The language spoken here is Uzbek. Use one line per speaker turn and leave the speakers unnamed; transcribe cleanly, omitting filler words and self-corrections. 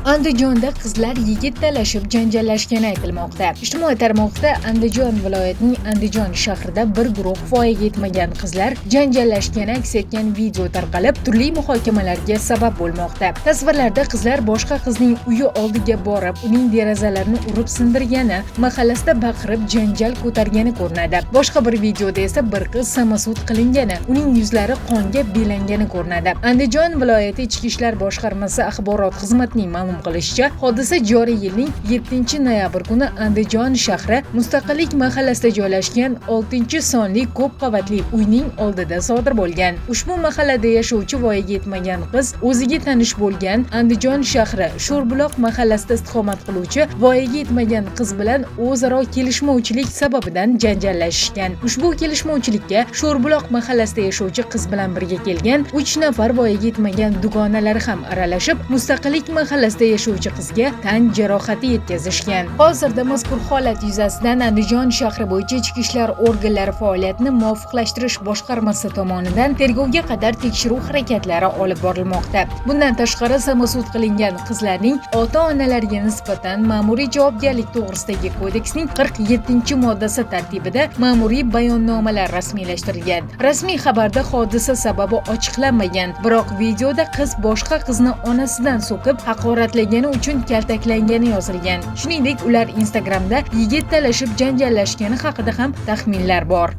Andijonda qizlar yigit talashib janjallashgani aytilmoqda. Ijtimoiy tarmoqda Andijon viloyatining Andijon shahrida bir guruh voyaga yetmagan qizlar janjallashgani aks etgan video tarqalib, turli muhokamalarga sabab bo'lmoqda. Tasvirlarda qizlar boshqa qizning uyi oldiga borib, uning derazalarini urib sindirgani, mahallasida baqirib janjal ko'targani ko'rinadi. Boshqa bir videoda esa bir qiz samasud qilingani, uning yuzlari qonga belangani ko'rinadi. Andijon viloyati Ichki ishlar boshqarmasi axborot xizmatining ma'lum qilishicha, hodisa joriy yilning 7-noyabr kuni Andijon shahri Mustaqillik mahallasida joylashgan 6-sonli ko'p qavatli uyning oldida sodir bo'lgan. Ushbu mahallada yashovchi voyaga yetmagan qiz o'ziga tanish bo'lgan Andijon shahri Sho'rbuloq mahallasida istiqomat qiluvchi voyaga yetmagan qiz bilan o'zaro kelishmovchilik sababidan janjallashishgan. Ushbu kelishmovchilikka Sho'rbuloq mahallasida yashovchi qiz bilan birga kelgan 3 nafar voyaga yetmagan dugonalari ham aralashib, Mustaqillik mahallasida yashovchi qizga tan jarohati yetkazishgan. Hozirda mazkur holat yuzasidan Andijon shahri bo'yicha ichki ishlar organlari faoliyatini muvofiqlashtirish boshqarmasi tomonidan tergovga qadar tekshiruv harakatlari olib borilmoqda. Bundan tashqari, samasud qilingan qizlarning ota-onalariga nisbatan ma'muriy javobgarlik to'g'risidagi kodeksning 47-moddasi tartibida ma'muriy bayonnomalar rasmiylashtirilgan. Rasmiy xabarda hodisa sababi ochiqlanmagan, biroq videoda qiz boshqa qizni onasidan so'kib haqoratlagani uchun kaltaklangani yozilgan. Shuningdek, ular Instagramda yigit talashib janjallashgani haqida ham taxminlar bor.